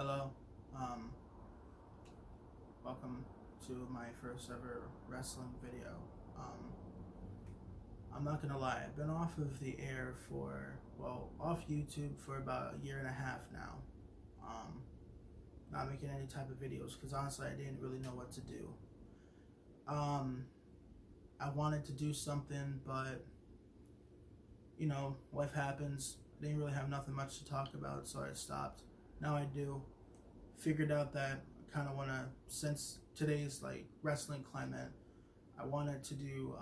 Hello, um, welcome to my first ever wrestling video. Um, I'm not gonna lie, I've been off of the air off YouTube for about a year and a half now. Not making any type of videos because honestly I didn't really know what to do. I wanted to do something, but life happens. I didn't really have nothing much to talk about, so I stopped. Now I do. Figured out that I kind of want to, since today's like wrestling climate, I wanted to do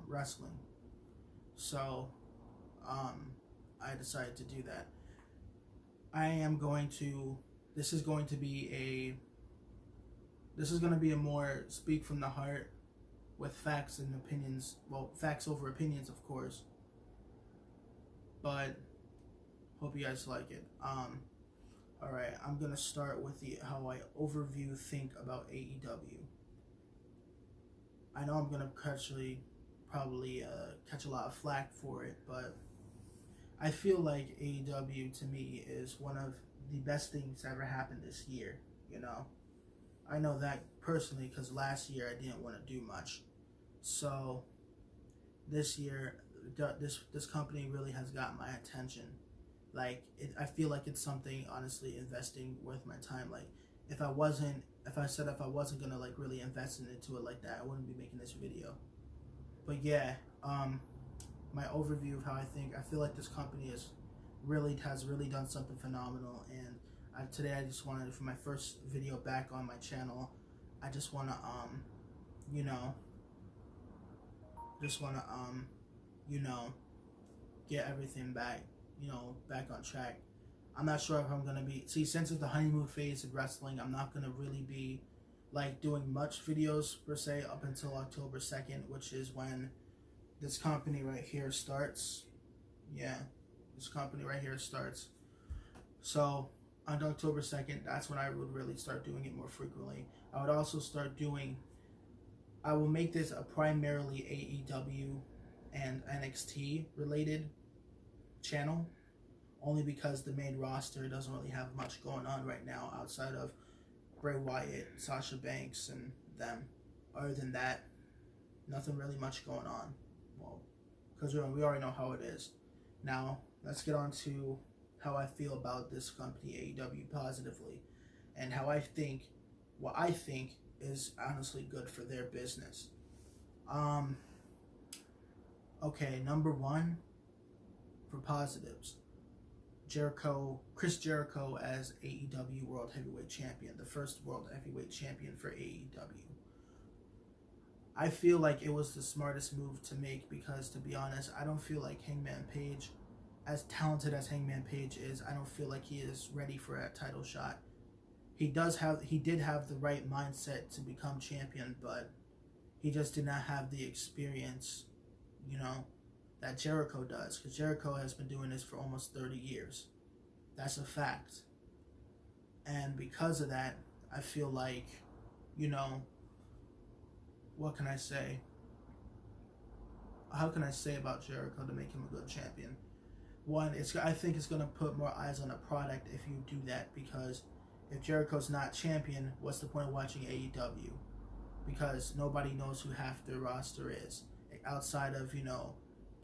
wrestling. So I decided to do that. This is going to be a more speak from the heart with facts and opinions. Well, facts over opinions, of course. But hope you guys like it. Alright, I'm gonna start with how I overview think about AEW. I know I'm gonna probably catch a lot of flack for it, but I feel like AEW to me is one of the best things that ever happened this year. I know that personally because last year I didn't want to do much. So this year, this company really has got my attention. I feel like it's something, honestly, investing worth my time. If I wasn't gonna really invest into it like that, I wouldn't be making this video. But yeah, my overview of how I feel like this company has really done something phenomenal. And today I just wanted, for my first video back on my channel, I just wanna get everything back on track. I'm not sure if I'm gonna be since it's the honeymoon phase of wrestling, I'm not gonna really be doing much videos per se up until October 2nd, which is when this company right here starts. Yeah, this company right here starts. So on October 2nd, that's when I would really start doing it more frequently. I would also I will make this a primarily AEW and NXT related channel, only because the main roster doesn't really have much going on right now outside of Bray Wyatt, Sasha Banks, and them. Other than that, nothing really much going on. Well, because we already know how it is. Now, let's get on to how I feel about this company, AEW, positively, and what I think is honestly good for their business. Okay, number one, for positives, Chris Jericho as AEW World Heavyweight Champion, the first World Heavyweight Champion for AEW. I feel like it was the smartest move to make because, to be honest, I don't feel like Hangman Page, as talented as Hangman Page is, I don't feel like he is ready for a title shot. He did have the right mindset to become champion, but he just did not have the experience, that Jericho does, because Jericho has been doing this for almost 30 years. That's a fact. And because of that, I feel like, what can I say? How can I say about Jericho to make him a good champion? One, I think it's going to put more eyes on the product if you do that, because if Jericho's not champion, what's the point of watching AEW? Because nobody knows who half their roster is, outside of,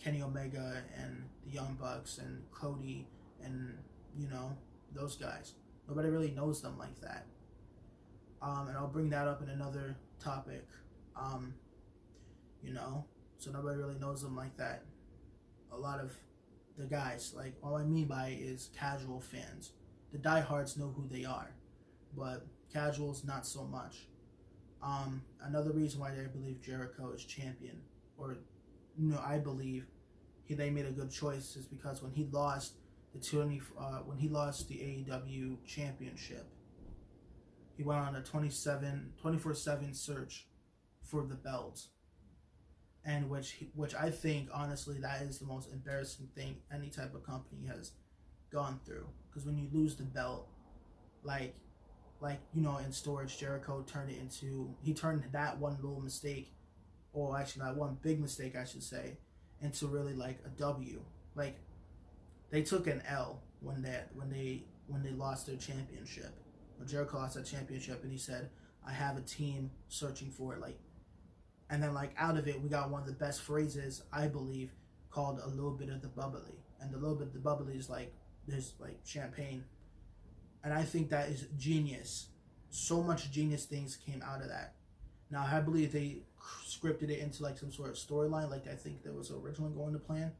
Kenny Omega and the Young Bucks and Cody and, those guys. Nobody really knows them like that. And I'll bring that up in another topic. So nobody really knows them like that. A lot of the guys, all I mean by is casual fans. The diehards know who they are, but casuals not so much. Another reason why I believe Jericho is champion, I believe they made a good choice, is because when he lost the AEW championship, he went on a 24/7 search for the belt, and which I think, honestly, that is the most embarrassing thing any type of company has gone through. Because when you lose the belt, in storage, Jericho turned that one little mistake, or actually not one big mistake, I should say, into really a W. They took an L. when they lost their championship. When Jericho lost that championship, and he said, "I have a team searching for it." Like, and then like out of it, we got one of the best phrases I believe called "a little bit of the bubbly," and the little bit of the bubbly is like there's like champagne, and I think that is genius. So much genius things came out of that. Now I believe they scripted it into like some sort of storyline, like I think that was originally going to plan.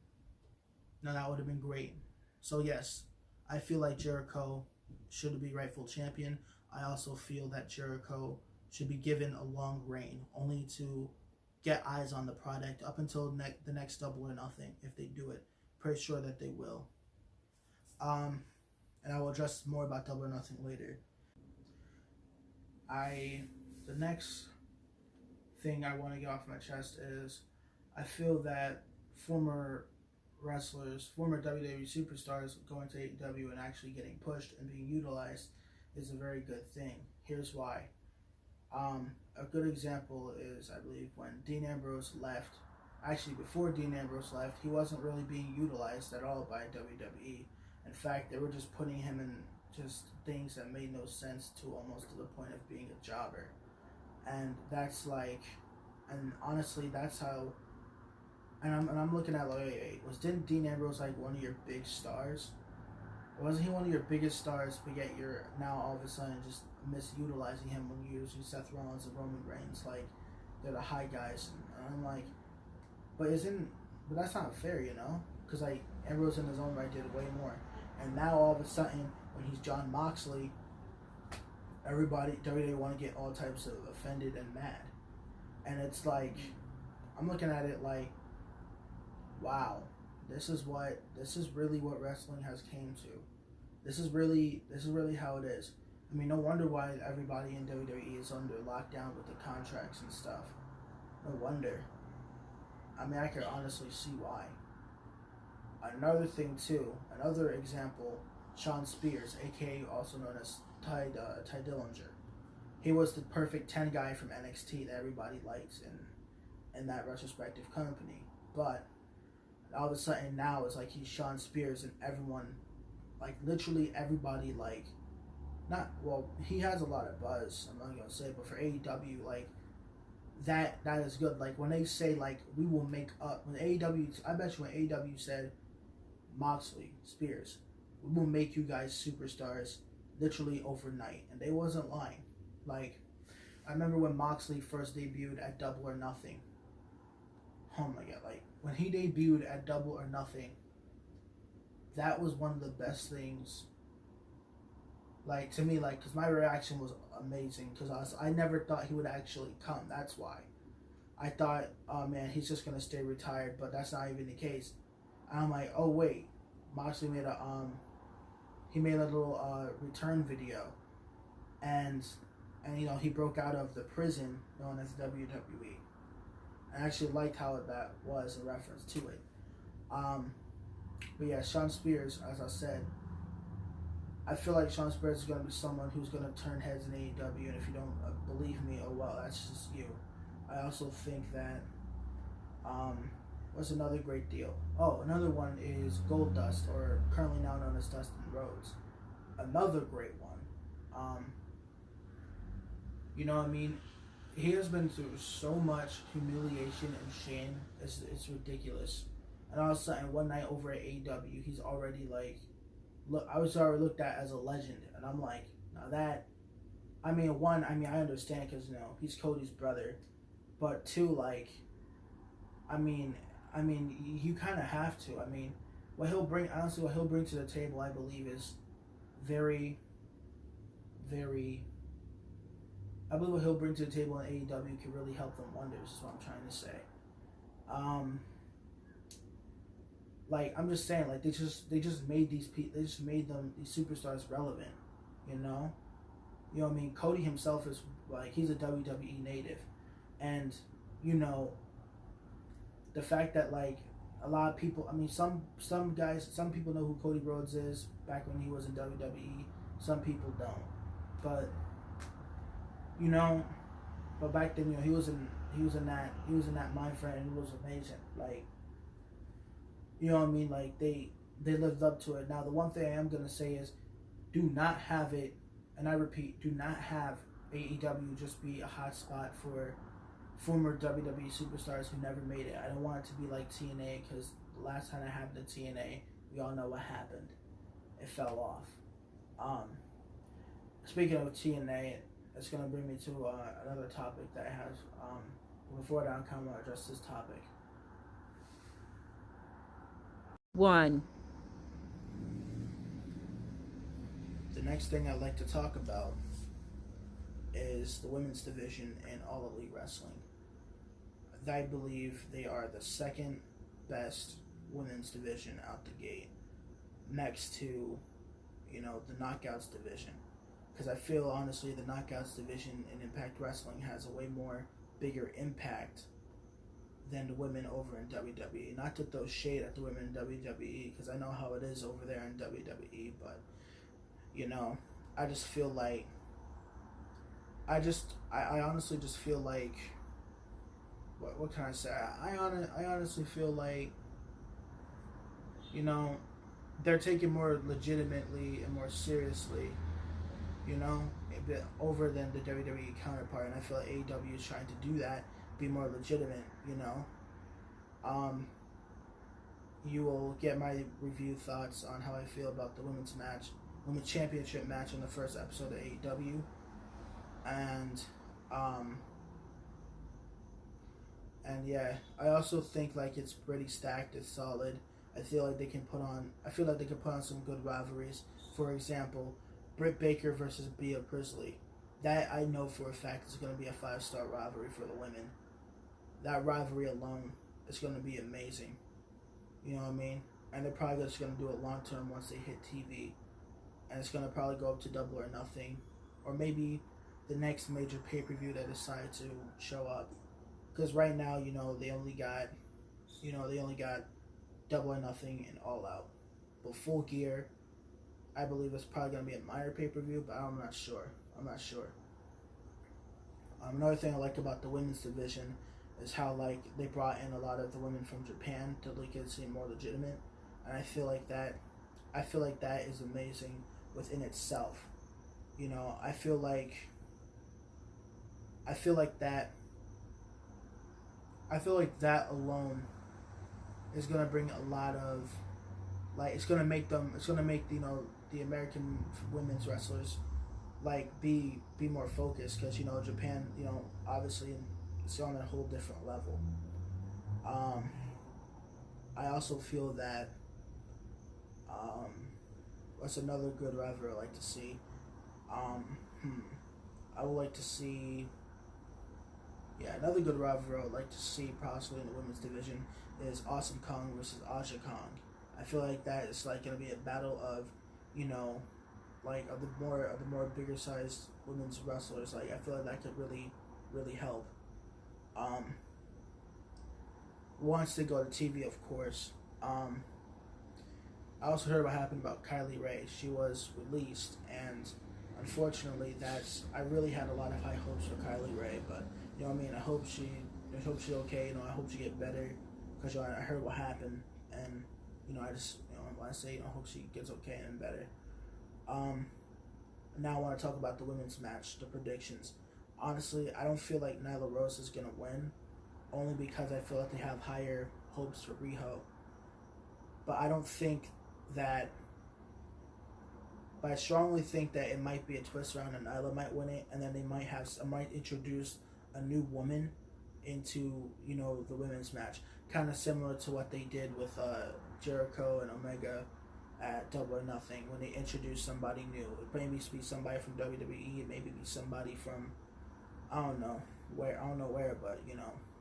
Now that would have been great. So yes, I feel like Jericho should be rightful champion. I also feel that Jericho should be given a long reign, only to get eyes on the product up until the next Double or Nothing, if they do it. Pretty sure that they will. And I will address more about Double or Nothing later. The next thing I want to get off my chest is I feel that former wrestlers, former WWE superstars going to AEW and actually getting pushed and being utilized is a very good thing. Here's why. A good example is, I believe, when Dean Ambrose left. Actually, before Dean Ambrose left, he wasn't really being utilized at all by WWE. In fact, they were just putting him in just things that made no sense, to almost to the point of being a jobber. And that's like, and honestly, that's how. And I'm looking at like, didn't Dean Ambrose like one of your big stars? Or wasn't he one of your biggest stars, but yet you're now all of a sudden just misutilizing him when you're using Seth Rollins and Roman Reigns like they're the high guys? And I'm like, but that's not fair, you know? Because like Ambrose in his own right did way more, and now all of a sudden when he's John Moxley, everybody WWE want to get all types of offended and mad, and it's like I'm looking at it like, wow, this is really what wrestling has came to. This is really how it is. I mean, no wonder why everybody in WWE is under lockdown with the contracts and stuff. No wonder. I mean, I could honestly see why. Another thing too, another example, Shawn Spears, aka also known as Ty Dillinger. He was the perfect 10 guy from NXT that everybody likes in that retrospective company. But all of a sudden now it's like he's Shawn Spears, and everyone, like literally everybody, like, not, well, he has a lot of buzz, I'm not gonna say, but for AEW, like, that is good. Like when they say like we will make up, when AEW, I bet you when AEW said Moxley, Spears, we will make you guys superstars literally overnight, and they wasn't lying. Like, I remember when Moxley first debuted at Double or Nothing. Oh my god, like when he debuted at Double or Nothing, that was one of the best things, like, to me, like, because my reaction was amazing, because I never thought he would actually come. That's why I thought, oh man, he's just gonna stay retired, but that's not even the case. And I'm like, oh wait, Moxley made a little return video, and you know, he broke out of the prison known as WWE. I actually liked how that was a reference to it. But yeah, Shawn Spears, as I said, I feel like Shawn Spears is going to be someone who's going to turn heads in AEW, and if you don't believe me, oh well, that's just you. I also think that, what's another great deal? Oh, another one is Goldust, or currently now known as Dustin Rhodes. Another great one. You know what I mean? He has been through so much humiliation and shame. It's ridiculous. And all of a sudden, one night over at AEW, he's already like, I was already looked at as a legend. And I'm like, now that, I mean, I understand because, you know, he's Cody's brother. But two, like, I mean, you kind of have to. I mean, what he'll bring to the table, I believe, is very, very, I believe what he'll bring to the table in AEW can really help them wonders, is what I'm trying to say. Like, I'm just saying, like, they just made these superstars relevant, you know? You know what I mean? Cody himself is, like, he's a WWE native. And, you know, the fact that, like, a lot of people, I mean, some people know who Cody Rhodes is back when he was in WWE. Some people don't. But, you know, but back then, you know, he was in that mind frame, and it was amazing. Like, you know what I mean? Like, they lived up to it. Now, the one thing I am gonna say is, do not have it, and I repeat, do not have AEW just be a hot spot for former WWE superstars who never made it. I don't want it to be like TNA, because the last time it happened in TNA, we all know what happened. It fell off. Speaking of TNA, it's going to bring me to another topic that I have. Before that, I'm kind of going to address this topic. 1. The next thing I'd like to talk about is the women's division in All Elite Wrestling. I believe they are the second best women's division out the gate, next to, the Knockouts division. Because I feel, honestly, the Knockouts division in Impact Wrestling has a way more bigger impact than the women over in WWE. Not to throw shade at the women in WWE, because I know how it is over there in WWE, but, I just feel like, I honestly just feel like, what can I say? I honestly feel like, they're taken more legitimately and more seriously, a bit over than the WWE counterpart, and I feel like AEW is trying to do that, be more legitimate, You will get my review thoughts on how I feel about the women's championship match in the first episode of AEW, and yeah, I also think like it's pretty stacked, it's solid. I feel like they can put on some good rivalries. For example, Britt Baker versus Bea Priestley. That I know for a fact is going to be a 5-star rivalry for the women. That rivalry alone is going to be amazing. You know what I mean? And they're probably just going to do it long term once they hit TV. And it's going to probably go up to Double or Nothing. Or maybe the next major pay-per-view they decide to show up. Because right now, they only got Double or Nothing and All Out. But Full Gear, I believe it's probably going to be a minor pay-per-view, but I'm not sure. Another thing I like about the women's division is how they brought in a lot of the women from Japan to make it seem more legitimate, and I feel like that is amazing within itself. I feel like that alone is gonna bring a lot of it's gonna make the American women's wrestlers be more focused, because Japan, obviously it's on a whole different level. I also feel that what's another good rivalry I like to see? I would like to see another good rivalry I would like to see possibly in the women's division is Awesome Kong versus Aja Kong. I feel like that is going to be a battle of of the more bigger sized women's wrestlers. I feel like that could really help. Once they go to TV, of course. I also heard what happened about Kylie Rae. She was released, and unfortunately, I really had a lot of high hopes for Kylie Rae, but I hope she's okay. I hope she get better, because I heard what happened, and I just when I say I hope she gets okay and better. Now I want to talk about the women's match, the predictions. Honestly, I don't feel like Nyla Rose is gonna win, only because I feel like they have higher hopes for Riho. But I don't think that. But I strongly think that it might be a twist around, and Nyla might win it, and then they might introduce a new woman into the women's match, kind of similar to what they did with Jericho and Omega at Double or Nothing, when they introduced somebody new. It maybe be somebody from WWE, it maybe be somebody from I don't know where, but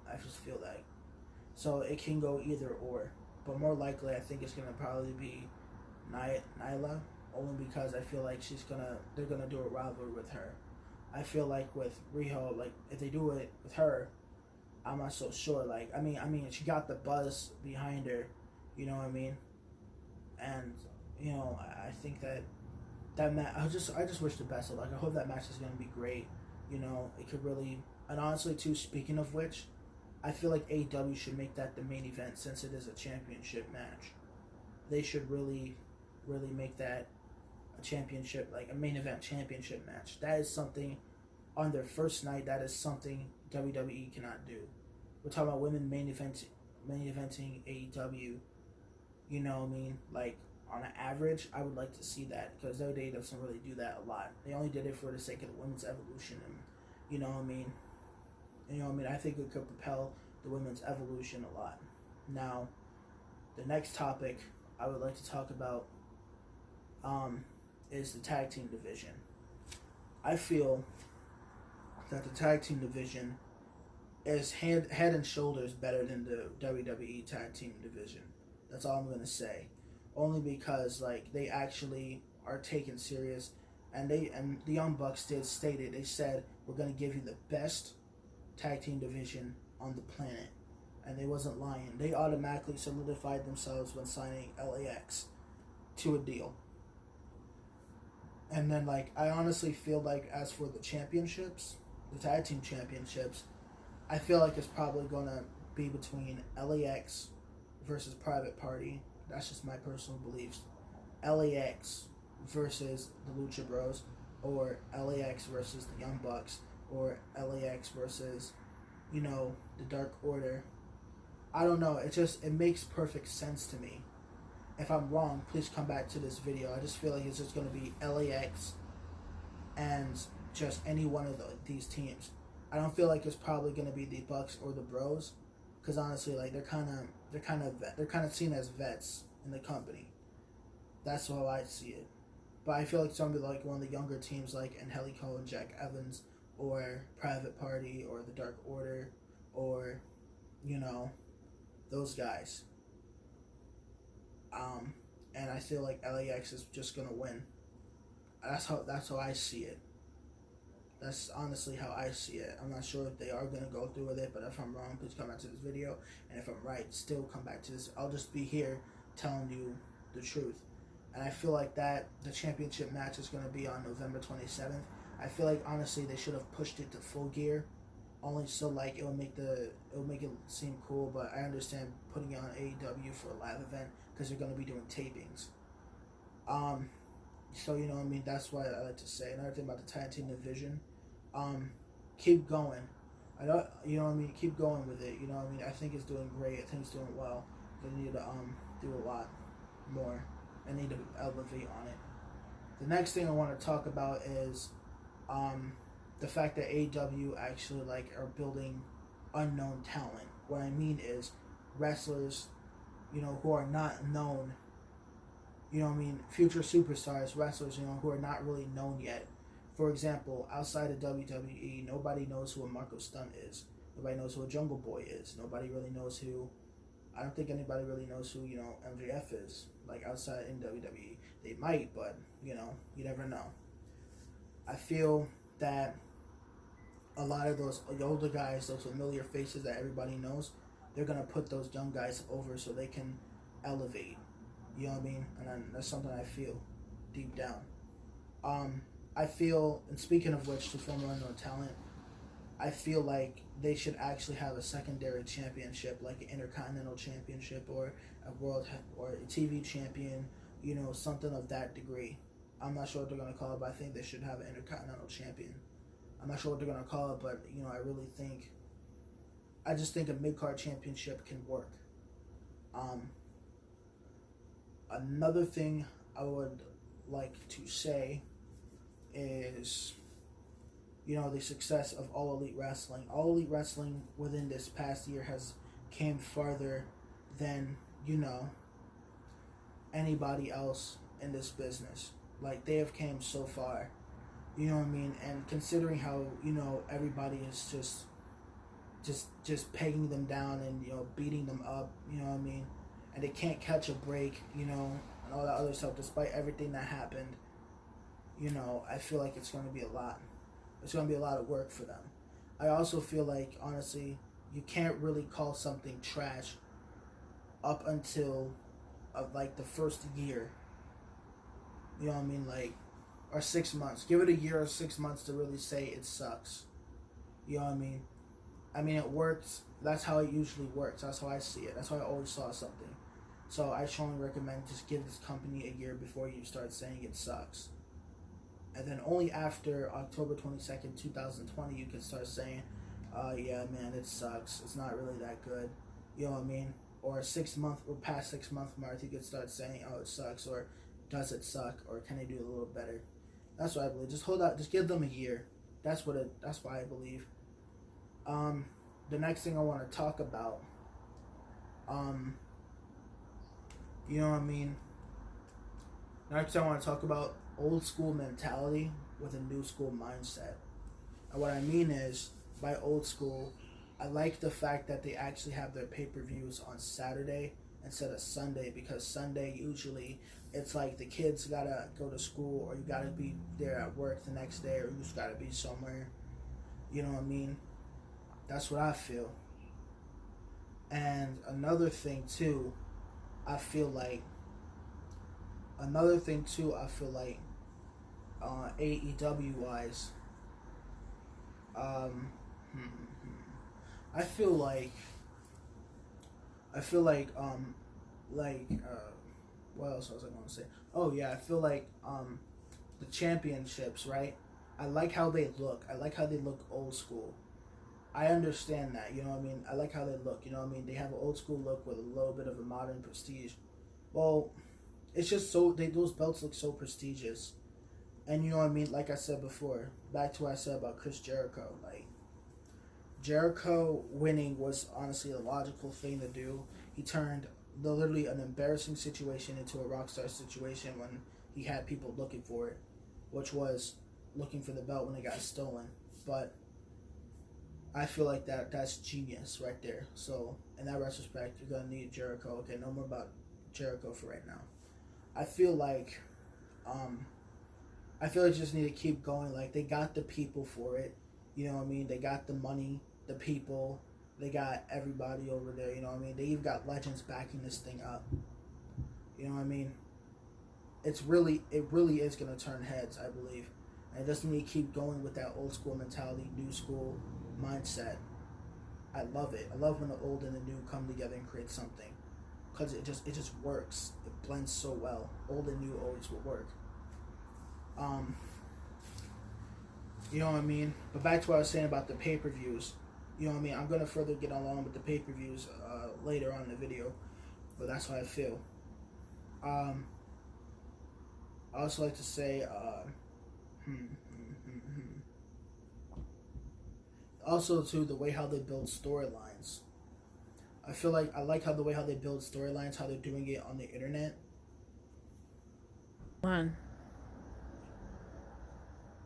I just feel that. So it can go either or, but more likely I think it's gonna probably be Nyla, only because I feel like they're gonna do a rivalry with her. I feel like with Riho, if they do it with her, I'm not so sure. I mean, she got the buzz behind her, you know what I mean? And I think that match. I just wish the best of luck. I hope that match is gonna be great. It could really. And honestly, too. Speaking of which, I feel like AEW should make that the main event, since it is a championship match. they should really, really make that a championship, like a main event championship match. That is something on their first night. That is something WWE cannot do. We're talking about women main eventing AEW. You know what I mean? Like on an average, I would like to see that because WWE doesn't really do that a lot. They only did it for the sake of the women's evolution, and you know what I mean. You know what I mean? I think it could propel the women's evolution a lot. Now, the next topic I would like to talk about is the tag team division. I feel that the tag team division is head and shoulders better than the WWE tag team division. That's all I'm gonna say. Only because like they actually are taken serious, and the Young Bucks did state it. They said we're gonna give you the best tag team division on the planet, and they wasn't lying. They automatically solidified themselves when signing LAX to a deal. And then like I honestly feel like as for the championships, the tag team championships, I feel like it's probably gonna be between LAX versus Private Party. That's just my personal beliefs. LAX versus the Lucha Bros, or LAX versus the Young Bucks, or LAX versus, you know, the Dark Order. I don't know. It makes perfect sense to me. If I'm wrong, please come back to this video. I just feel like it's just going to be LAX and just any one of these teams. I don't feel like it's probably going to be the Bucks or the Bros, because honestly, like they're kind of seen as vets in the company. That's how I see it. But I feel like it's going to be like one of the younger teams, like Angelico and Jack Evans, or Private Party, or the Dark Order, or you know, those guys. And I feel like LAX is just gonna win. That's how I see it. That's honestly how I see it. I'm not sure if they are gonna go through with it, but if I'm wrong, please come back to this video. And if I'm right, still come back to this. I'll just be here telling you the truth. And I feel like that the championship match is gonna be on November 27th. I feel like honestly they should have pushed it to Full Gear, only so like it would make it seem cool. But I understand putting it on AEW for a live event because they're gonna be doing tapings. So you know what I mean. That's what I like to say. Another thing about the tag team division, keep going. I don't, you know what I mean. Keep going with it. You know what I mean. I think it's doing great. I think it's doing well. They need to do a lot more. I need to elevate on it. The next thing I want to talk about is the fact that AEW actually like are building unknown talent. What I mean is wrestlers, you know, who are not known. You know what I mean? Future superstars, wrestlers, you know, who are not really known yet. For example, outside of WWE, nobody knows who a Marco Stunt is. Nobody knows who a Jungle Boy is. Nobody really knows who. I don't think anybody really knows who, you know, MJF is. Like outside in WWE, they might, but you know, you never know. I feel that a lot of those older guys, those familiar faces that everybody knows, they're gonna put those young guys over so they can elevate. You know what I mean? And that's something I feel deep down. I feel, and speaking of which, to former unknown talent, I feel like they should actually have a secondary championship, like an Intercontinental Championship or a World or a TV Champion, you know, something of that degree. I'm not sure what they're going to call it, but I think they should have an Intercontinental Champion. I'm not sure what they're going to call it, but, you know, I just think a mid-card championship can work. Another thing I would like to say is, you know, the success of All Elite Wrestling. All Elite Wrestling within this past year has came farther than, you know, anybody else in this business. Like, they have came so far. You know what I mean? And considering how, you know, everybody is just pegging them down and, you know, beating them up, you know what I mean? And they can't catch a break, you know, and all that other stuff, despite everything that happened, you know, I feel like it's going to be a lot. It's going to be a lot of work for them. I also feel like, honestly, you can't really call something trash up until, like, the first year. You know what I mean? Like, or 6 months. Give it a year or 6 months to really say it sucks. You know what I mean? I mean, it works. That's how it usually works. That's how I see it. That's how I always saw something. So I strongly recommend just give this company a year before you start saying it sucks. And then only after October 22nd, 2020, you can start saying, yeah, man, it sucks. It's not really that good. You know what I mean? Or 6 month or past 6 month mark, you can start saying, oh, it sucks, or does it suck, or can I do a little better? That's what I believe. Just hold out. Just give them a year. That's why I believe. The next thing I want to talk about, you know what I mean? Next, I want to talk about old school mentality with a new school mindset. And what I mean is, by old school, I like the fact that they actually have their pay-per-views on Saturday instead of Sunday, because Sunday usually it's like the kids gotta go to school, or you gotta be there at work the next day, or you just gotta be somewhere. You know what I mean? That's what I feel. And another thing too, I feel like AEW wise, I feel like what else was I going to say? Oh yeah, I feel like the championships, right? I like how they look. I like how they look old school. I understand that, you know what I mean? I like how they look, you know what I mean? They have an old school look with a little bit of a modern prestige. Well, it's just those belts look so prestigious. And you know what I mean? Like I said before, back to what I said about Chris Jericho. Like, Jericho winning was honestly a logical thing to do. He turned literally an embarrassing situation into a rock star situation when he had people looking for it, which was looking for the belt when it got stolen. But I feel like that's genius right there. So in that retrospect, you're gonna need Jericho. Okay, no more about Jericho for right now. I feel like you just need to keep going. Like, they got the people for it. You know what I mean? They got the money, the people, they got everybody over there. You know what I mean? They even got legends backing this thing up. You know what I mean? It really is gonna turn heads, I believe. And it doesn't need to keep going with that old school mentality, new school mindset. I love it. I love when the old and the new come together and create something, because it just works. It blends so well. Old and new always will work. You know what I mean? But back to what I was saying about the pay-per-views. You know what I mean? I'm gonna further get along with the pay-per-views later on in the video, but that's how I feel. I also like to say, also too, the way how they build storylines. I like how they build storylines, how they're doing it on the internet. 1.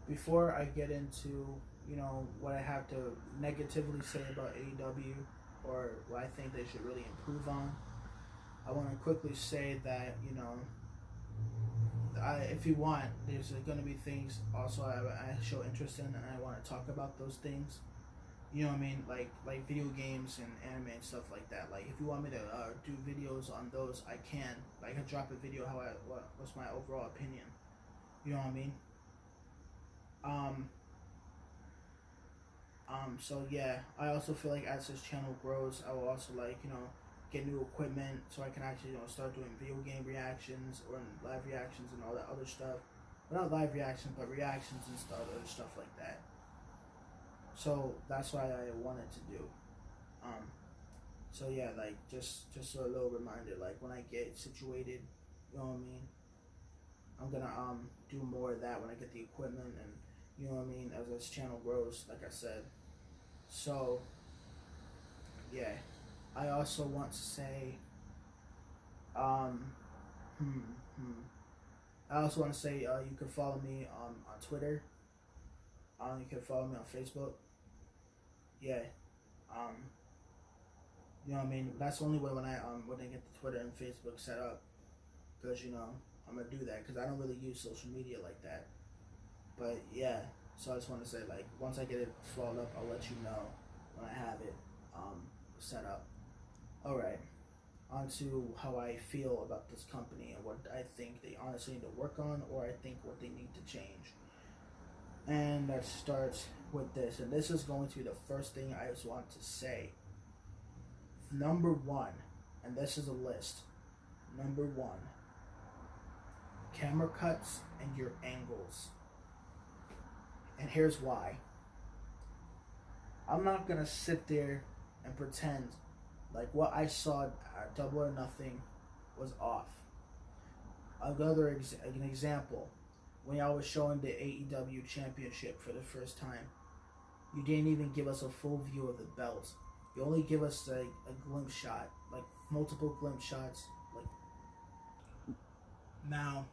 Before I get into, you know, what I have to negatively say about AEW, or what I think they should really improve on, I want to quickly say that, you know, if you want, there's going to be things also I show interest in, and I want to talk about those things. You know what I mean? Like video games and anime and stuff like that. Like, if you want me to do videos on those, I can. I can drop a video what's my overall opinion. You know what I mean? So yeah, I also feel like as this channel grows, I will also, like, you know, get new equipment so I can actually, you know, start doing video game reactions or live reactions and all that other stuff. Well, not live reactions, but reactions and other stuff like that. So that's why I wanted to do. So yeah, like, just a little reminder, like, when I get situated, you know what I mean, I'm gonna do more of that when I get the equipment, and you know what I mean, as this channel grows, like I said. So yeah, I also want to say, I also want to say, you can follow me on Twitter. You can follow me on Facebook. Yeah. You know what I mean? That's the only way when I get the Twitter and Facebook set up, because, you know, I'm gonna do that because I don't really use social media like that. But yeah, so I just want to say, like, once I get it followed up, I'll let you know when I have it set up. All right, on to how I feel about this company and what I think they honestly need to work on, or I think what they need to change. And that starts with this, and this is going to be the first thing I just want to say. Number 1, and this is a list. Number 1, camera cuts and your angles. And here's why. I'm not gonna sit there and pretend like what I saw at Double or Nothing was off. An example, when I was showing the AEW Championship for the first time, you didn't even give us a full view of the belt. You only give us a glimpse shot, like multiple glimpse shots. Like now,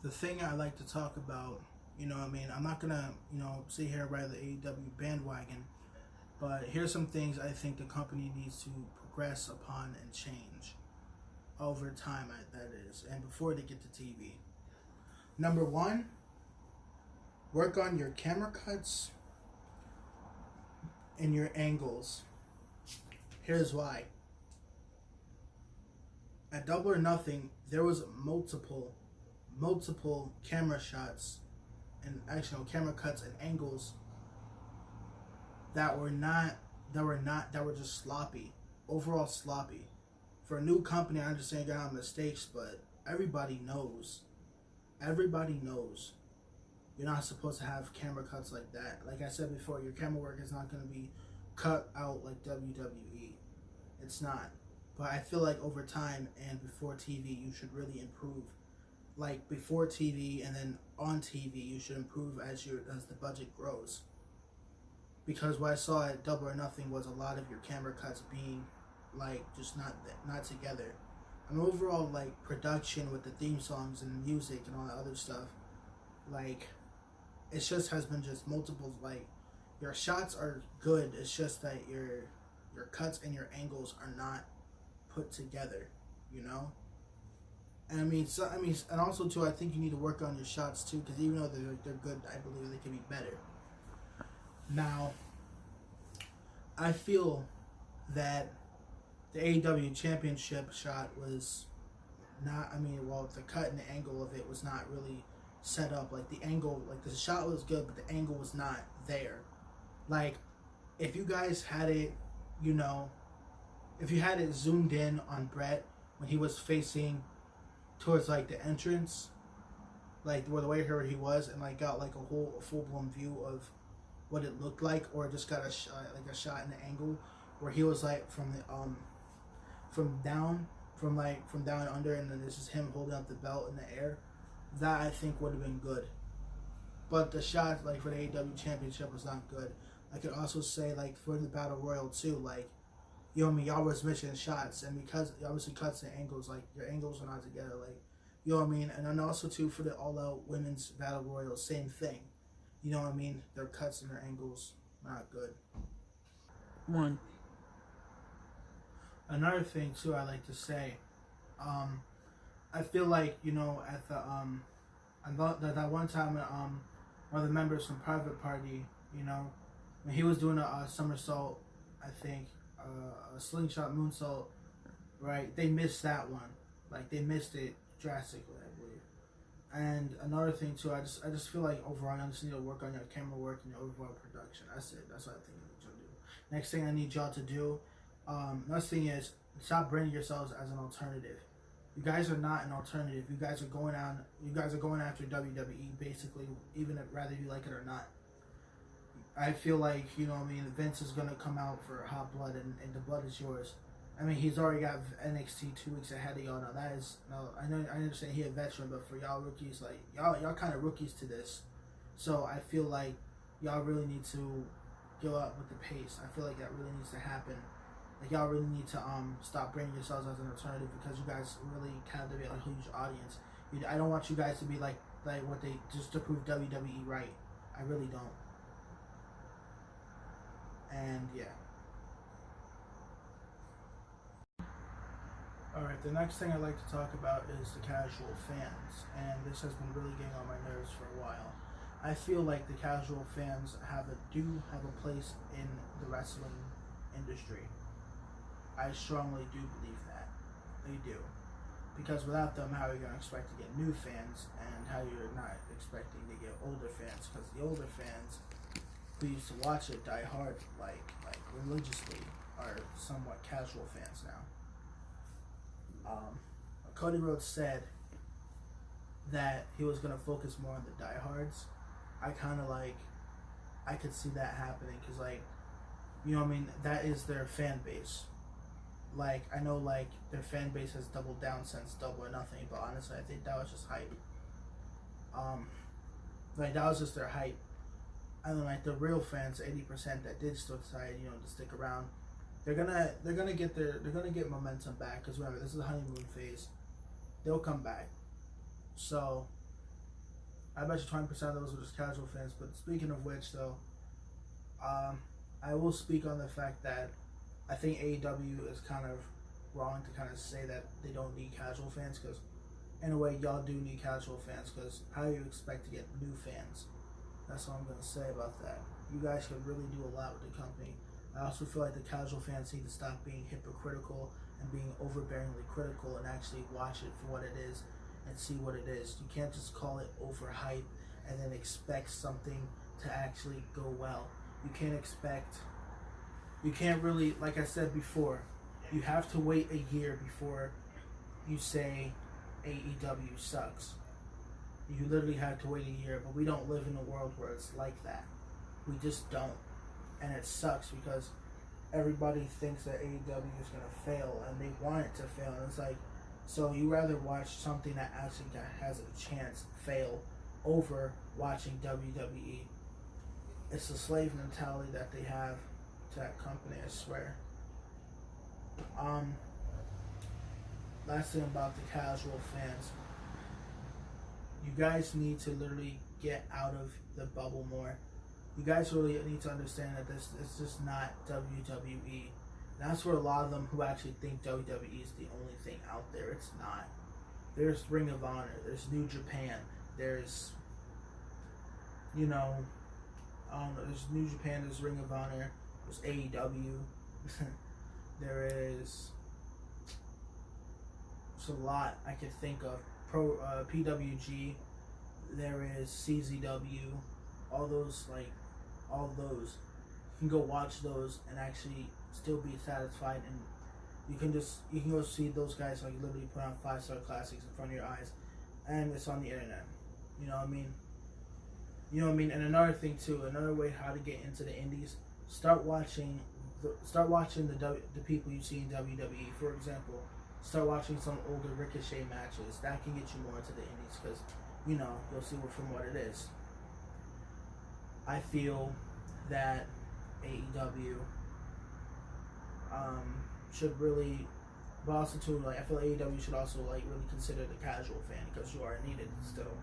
the thing I like to talk about, you know what I mean? I'm not gonna, sit here and ride the AEW bandwagon, but here's some things I think the company needs to progress upon and change over time, that is, and before they get to TV. Number 1, work on your camera cuts and your angles. Here's why. At Double or Nothing, there was multiple camera shots and actual camera cuts and angles that were just sloppy. Overall sloppy. For a new company, I understand you got mistakes, but everybody knows. You're not supposed to have camera cuts like that. Like I said before, your camera work is not going to be cut out like WWE. It's not. But I feel like over time and before TV, you should really improve. Like before TV and then on TV, you should improve as the budget grows. Because what I saw at Double or Nothing was a lot of your camera cuts being like just not together. And overall, like production with the theme songs and music and all that other stuff, like it just has been just multiples. Like your shots are good. It's just that your cuts and your angles are not put together. And and also too, I think you need to work on your shots too, because even though they're good, I believe they can be better. Now, I feel that the AEW Championship shot was not. The cut and the angle of it was not really set up. Like the angle, like the shot was good, but the angle was not there. Like, if you guys had it, if you had it zoomed in on Brett when he was facing towards like the entrance, like where the way here he was, and like got like a full blown view of what it looked like, or just got a shot in the angle where he was like from down under, and then this is him holding up the belt in the air. That I think would have been good. But the shot like for the AEW Championship was not good. I could also say like for the Battle Royal too, like y'all was missing shots, and because obviously cuts and angles, like your angles are not together, like and then also too for the All Out Women's Battle Royal, same thing. Their cuts and their angles not good. 1. Another thing too, I like to say, I feel like at the that one time one of the members from Private Party, when he was doing a somersault, I think a slingshot moonsault, right? They missed that one, like they missed it drastically, I believe. And another thing too, I just feel like overall you just need to work on your camera work and your overall production. That's it. That's what I think you need to do. Next thing I need y'all to do, next thing is stop branding yourselves as an alternative. You guys are not an alternative. You guys are going after WWE basically, even if rather you like it or not. I feel like Vince is gonna come out for Hot Blood, and the blood is yours. He's already got NXT 2 weeks ahead of y'all. Now that is I understand he a veteran, but for y'all rookies, like y'all kind of rookies to this. So I feel like y'all really need to go up with the pace. I feel like that really needs to happen. Like y'all really need to stop branding yourselves as an alternative, because you guys really captivate a huge audience. I don't want you guys to be like what they just to prove WWE right. I really don't. And yeah. Alright, the next thing I'd like to talk about is the casual fans, and this has been really getting on my nerves for a while. I feel like the casual fans do have a place in the wrestling industry. I strongly do believe that. They do. Because without them, how are you going to expect to get new fans, and how you're not expecting to get older fans? Because the older fans who used to watch it die hard, like religiously, are somewhat casual fans now. Cody Rhodes said that he was gonna focus more on the diehards. I kind of like, I could see that happening because, like, you know what I mean, that is their fan base. Like, I know, like, their fan base has doubled down since Double or Nothing, but honestly, I think that was just hype. Like, that was just their hype. And then, like, the real fans, 80% that did still decide, you know, to stick around, they're gonna get momentum back. Because remember, this is the honeymoon phase. They'll come back. So, I bet you 20% of those are just casual fans. But speaking of which, though, I will speak on the fact that I think AEW is kind of wrong to kind of say that they don't need casual fans, because in a way, y'all do need casual fans, because how do you expect to get new fans? That's all I'm going to say about that. You guys could really do a lot with the company. I also feel like the casual fans need to stop being hypocritical and being overbearingly critical and actually watch it for what it is and see what it is. You can't just call it overhype and then expect something to actually go well. You can't really, like I said before, you have to wait a year before you say AEW sucks. You literally have to wait a year, but we don't live in a world where it's like that. We just don't. And it sucks because everybody thinks that AEW is going to fail and they want it to fail. And it's like, so you rather watch something that actually has a chance fail over watching WWE. It's the slave mentality that they have to that company, I swear. Last thing about the casual fans. You guys need to literally get out of the bubble more. You guys really need to understand that this is just not WWE. That's where a lot of them who actually think WWE is the only thing out there. It's not. There's Ring of Honor. There's New Japan. There's, you know, there's New Japan. There's Ring of Honor. There's AEW. There is. There's a lot I could think of. PWG. There is CZW. All those. You can go watch those and actually still be satisfied, and you can go see those guys like literally put on 5-star classics in front of your eyes, and it's on the internet. You know what I mean? And another thing too, another way how to get into the indies, start watching the people you see in WWE. For example, start watching some older Ricochet matches. That can get you more into the indies, because you'll see from what it is. I feel that AEW should really, but also too, I feel AEW should also really consider the casual fan, because you are needed still.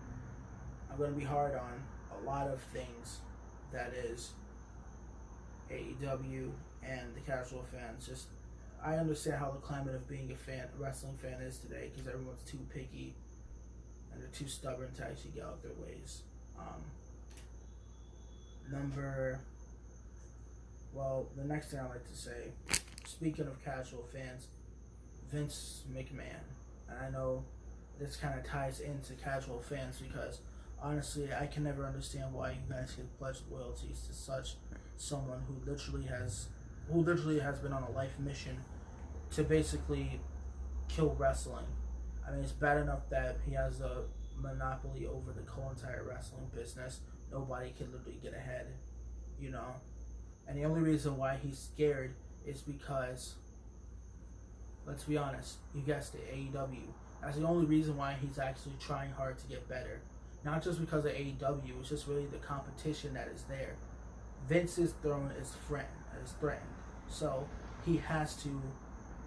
I'm going to be hard on a lot of things that is AEW and the casual fans. Just, I understand how the climate of being a wrestling fan is today, because everyone's too picky and they're too stubborn to actually get out their ways. The next thing I'd like to say, speaking of casual fans, Vince McMahon. And I know this kind of ties into casual fans, because honestly, I can never understand why you guys can pledge loyalties to such someone who literally has been on a life mission to basically kill wrestling. I mean, it's bad enough that he has a monopoly over the whole entire wrestling business. Nobody can literally get ahead, And the only reason why he's scared is because, let's be honest, you guessed it, AEW. That's the only reason why he's actually trying hard to get better. Not just because of AEW, it's just really the competition that is there. Vince's throne is threatened. So he has to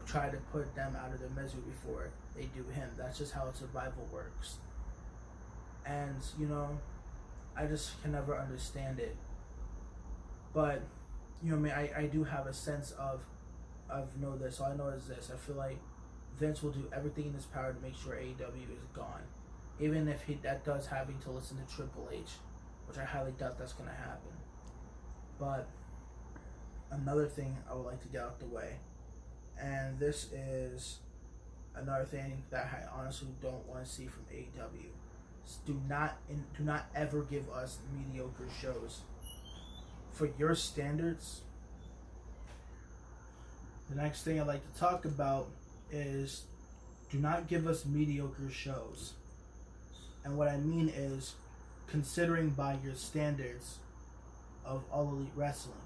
try to put them out of their misery before they do him. That's just how survival works. And, I just can never understand it. But, I do have a sense of know this. All I know is this. I feel like Vince will do everything in his power to make sure AEW is gone. Even if that does having to listen to Triple H, which I highly doubt that's going to happen. But another thing I would like to get out the way, and this is another thing that I honestly don't want to see from AEW. Do not ever give us mediocre shows. For your standards, the next thing I'd like to talk about is do not give us mediocre shows. And what I mean is, considering by your standards of All Elite Wrestling,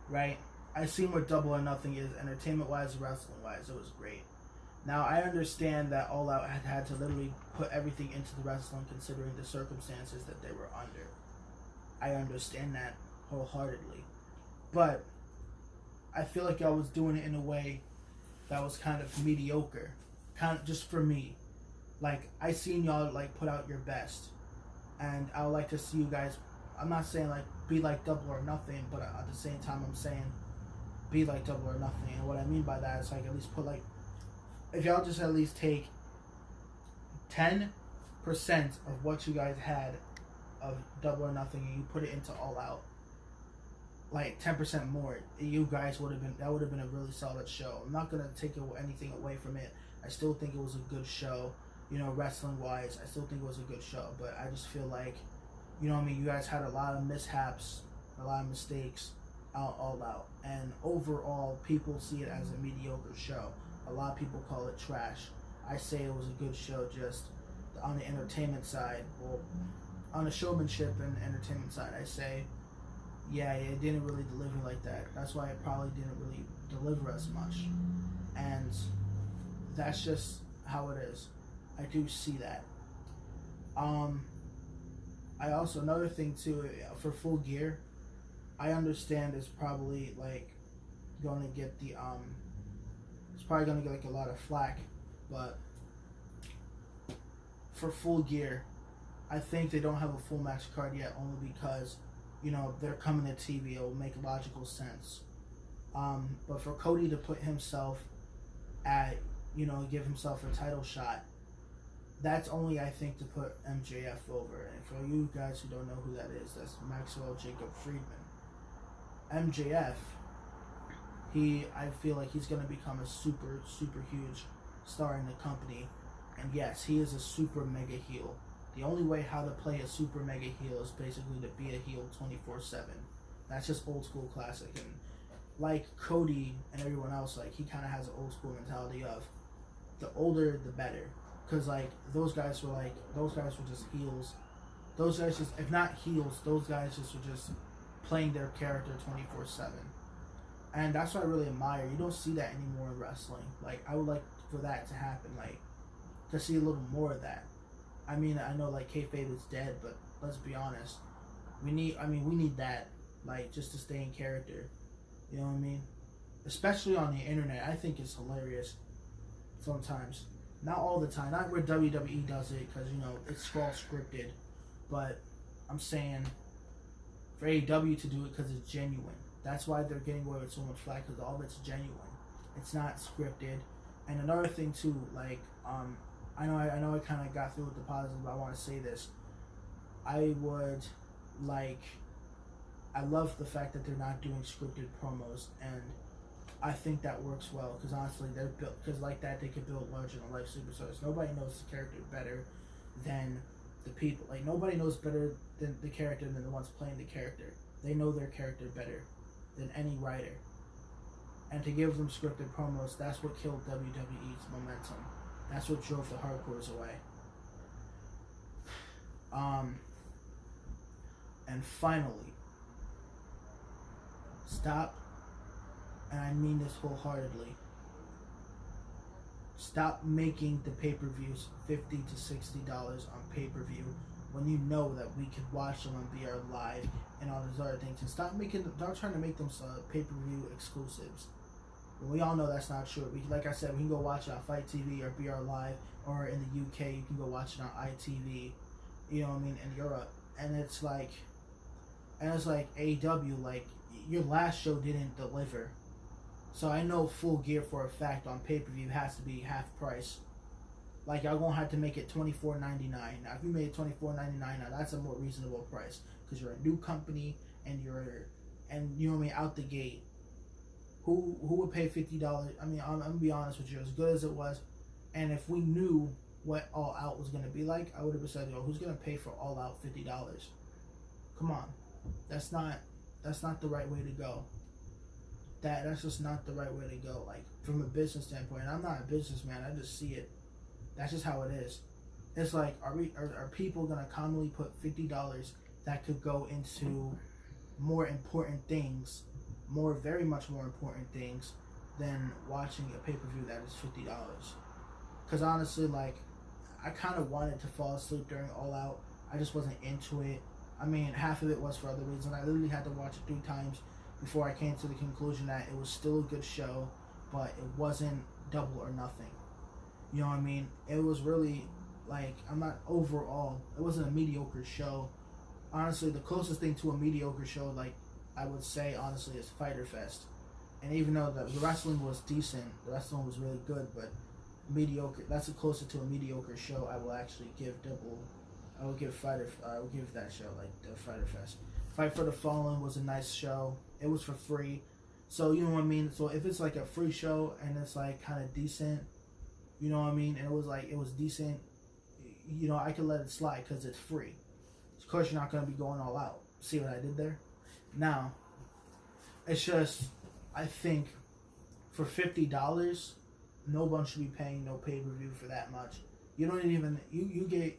right? I seen what Double or Nothing is, entertainment-wise, wrestling-wise. It was great. Now, I understand that All Out had to literally put everything into the wrestling considering the circumstances that they were under. I understand that wholeheartedly. But I feel like y'all was doing it in a way that was kind of mediocre. Kind of just for me. Like, I seen y'all, like, put out your best. And I would like to see you guys, I'm not saying, like, be like Double or Nothing, but at the same time, I'm saying be like Double or Nothing. And what I mean by that is, like, at least put, like, if y'all just at least take 10% of what you guys had of Double or Nothing and you put it into All Out, like 10% more, you guys would have been, that would have been a really solid show. I'm not gonna take anything away from it. I still think it was a good show, you know, wrestling wise. I still think it was a good show, but I just feel like, you know what I mean, you guys had a lot of mishaps, a lot of mistakes out All Out, and overall people see it as a mediocre show. A lot of people call it trash. I say it was a good show, just on the entertainment side. Well, on the showmanship and entertainment side, I say, yeah, it didn't really deliver like that. That's why it probably didn't really deliver as much. And that's just how it is. I do see that. I also, another thing too, for Full Gear, I understand it's probably like going to get the, it's probably going to get like a lot of flack, but for Full Gear, I think they don't have a full match card yet, only because, you know, they're coming to TV. It will make logical sense. But for Cody to put himself at, you know, give himself a title shot, that's only, I think, to put MJF over. And for you guys who don't know who that is, that's Maxwell Jacob Friedman. MJF, I feel like he's going to become a super, super huge star in the company. And yes, he is a super mega heel. The only way how to play a super mega heel is basically to be a heel 24/7. That's just old school classic. And like Cody and everyone else, like, he kind of has an old school mentality of the older the better. Because like those guys were just heels. Those guys just, if not heels, those guys just were just playing their character 24/7. And that's what I really admire. You don't see that anymore in wrestling. Like, I would like for that to happen, like, to see a little more of that. I mean, I know, like, kayfabe is dead, but let's be honest. We need that, like, just to stay in character. You know what I mean? Especially on the internet. I think it's hilarious sometimes. Not all the time. Not where WWE does it, because, you know, it's all scripted. But I'm saying for AEW to do it because it's genuine. That's why they're getting away with so much flack, because all of it's genuine. It's not scripted. And another thing, too, like, I know I kind of got through with the positive, but I want to say this. I love the fact that they're not doing scripted promos, and I think that works well, because honestly, they're built, because like that, they could build larger than life superstars. Nobody knows the character better than the people. Like, nobody knows better than the character than the ones playing the character. They know their character better than any writer. And to give them scripted promos, that's what killed WWE's momentum. That's what drove the hardcores away. And finally, stop, and I mean this wholeheartedly, stop making the pay-per-views $50 to $60 on pay-per-view when you know that we could watch them on BR Live and all those other things. And stop trying to make them pay-per-view exclusives. We all know that's not true. Like I said, we can go watch it on Fight TV or BR Live, or in the UK, you can go watch it on ITV, you know what I mean, in Europe. And it's like AEW, like, your last show didn't deliver. So I know Full Gear for a fact on pay-per-view has to be half price. Like, y'all gonna have to make it $24.99. Now, if you made it $24.99, now that's a more reasonable price, because you're a new company and you know what I mean, out the gate. Who would pay $50? I mean, I'm gonna be honest with you. As good as it was, and if we knew what All Out was gonna be like, I would have said, "Yo, who's gonna pay for All Out $50? Come on, that's not the right way to go. that's just not the right way to go. Like from a business standpoint, and I'm not a businessman. I just see it. That's just how it is. It's like, are people gonna commonly put $50 that could go into more important things, very much more important things than watching a pay-per-view that is $50? Because honestly, like, I kind of wanted to fall asleep during All Out. I just wasn't into it. I mean, half of it was for other reasons. I literally had to watch it 3 times before I came to the conclusion that it was still a good show, but it wasn't Double or Nothing. You know what I mean? It was really, like, it wasn't a mediocre show. Honestly, the closest thing to a mediocre show, like, I would say, honestly, is Fyter Fest. And even though the wrestling was decent, the wrestling was really good, but mediocre, that's the closest to a mediocre show I will actually give I will give that show, like, the Fyter Fest. Fight for the Fallen was a nice show. It was for free. So, you know what I mean? So, if it's, like, a free show and it's, like, kind of decent, you know what I mean? And it was decent, you know, I could let it slide because it's free. Of course, you're not going to be going all out. See what I did there? Now, it's just, I think, for $50, no one should be paying no pay-per-view for that much. You don't even, you get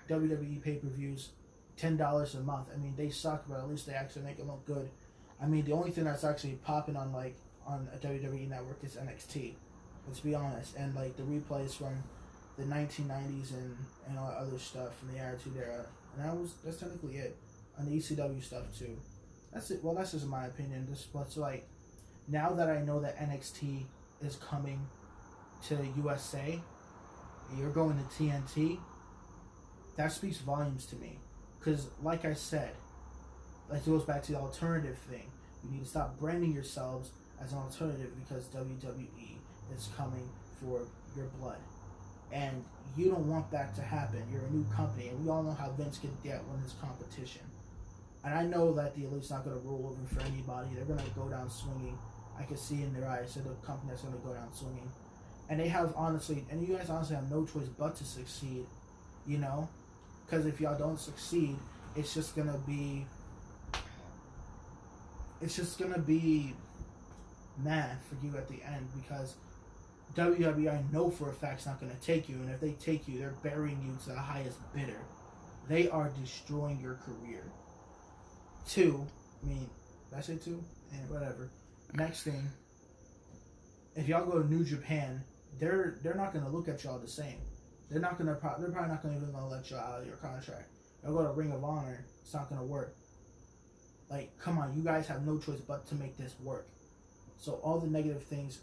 WWE pay-per-views $10 a month. I mean, they suck, but at least they actually make them look good. I mean, the only thing that's actually popping on a WWE network is NXT. Let's be honest. And, like, the replays from the 1990s and all that other stuff from the Attitude Era. And that's technically it. On the ECW stuff, too. That's it. Well, that's just my opinion. But, like, now that I know that NXT is coming to USA, you're going to TNT, that speaks volumes to me. Because, like I said, like, it goes back to the alternative thing. You need to stop branding yourselves as an alternative because WWE is coming for your blood. And you don't want that to happen. You're a new company, and we all know how Vince can get when there's competition. And I know that the Elite's not going to roll over for anybody. They're going to go down swinging. I can see in their eyes. They're the company that's going to go down swinging. And they have, honestly, and you guys honestly have no choice but to succeed, you know? Because if y'all don't succeed, it's just going to be mad for you at the end, because WWE, I know for a fact, is not going to take you, and if they take you, they're burying you to the highest bidder. They are destroying your career. 2, I mean, did I say 2? And whatever. Next thing, if y'all go to New Japan, they're not going to look at y'all the same. They're probably not even going to let y'all out of your contract. Y'all go to Ring of Honor, it's not going to work. Like, come on, you guys have no choice but to make this work. So all the negative things,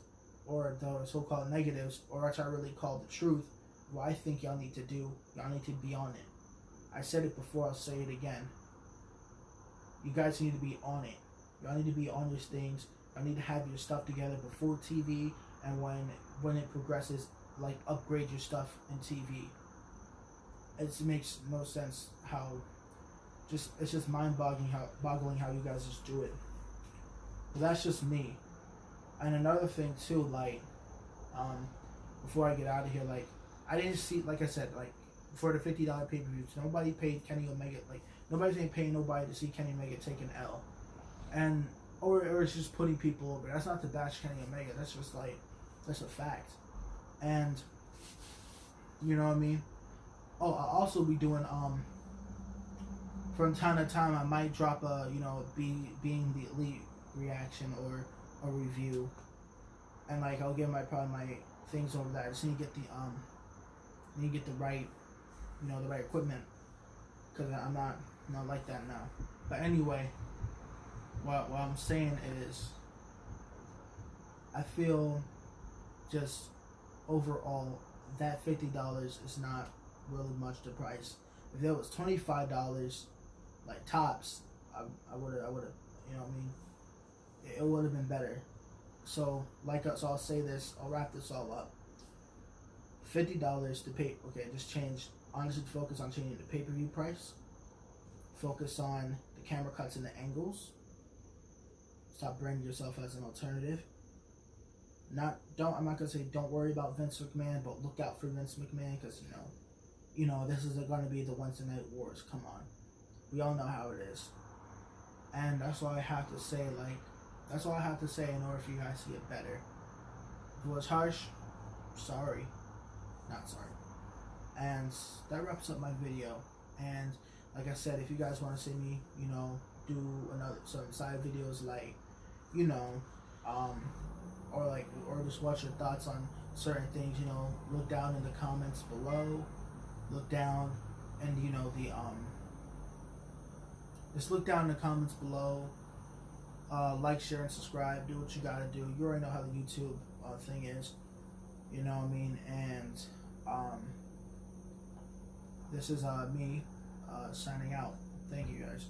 or the so-called negatives, or what I really call the truth, what I think y'all need to do, y'all need to be on it. I said it before, I'll say it again. You guys need to be on it. Y'all need to be on your things. Y'all need to have your stuff together before TV, and when it progresses, like, upgrade your stuff in TV. It makes no sense how, it's just mind-boggling how you guys just do it. But that's just me. And another thing too, like, before I get out of here, like, I didn't see, like I said, like, for the $50 pay-per-views, nobody paid Kenny Omega, like, nobody's ain't paying nobody to see Kenny Omega take an L. And, or it's just putting people over. That's not to bash Kenny Omega, that's just, like, that's a fact. And, you know what I mean? Oh, I'll also be doing, from time to time, I might drop a, you know, being the Elite reaction or a review, and, like, I'll get probably my things over that. I just need to get the right, you know, the right equipment, because I'm not like that now. But anyway, what I'm saying is, I feel just overall that $50 is not really much the price. If it was $25, like, tops, I would have, you know what I mean? It would have been better. So I'll say this, I'll wrap this all up. $50 to pay, okay, just change, honestly, focus on changing the pay-per-view price. Focus on the camera cuts and the angles. Stop branding yourself as an alternative. I'm not gonna say don't worry about Vince McMahon, but look out for Vince McMahon, because, you know, this is going to be the Wednesday Night Wars. Come on. We all know how it is. And that's all I have to say. Like, That's all I have to say in order for you guys to get better. If it was harsh, sorry. Not sorry. And that wraps up my video. And like I said, if you guys want to see me, do some side videos like, or just watch your thoughts on certain things, look down in the comments below. Look down and just look down in the comments below. Like, share, and subscribe. Do what you gotta do. You already know how the YouTube thing is. You know what I mean? And this is me signing out. Thank you guys.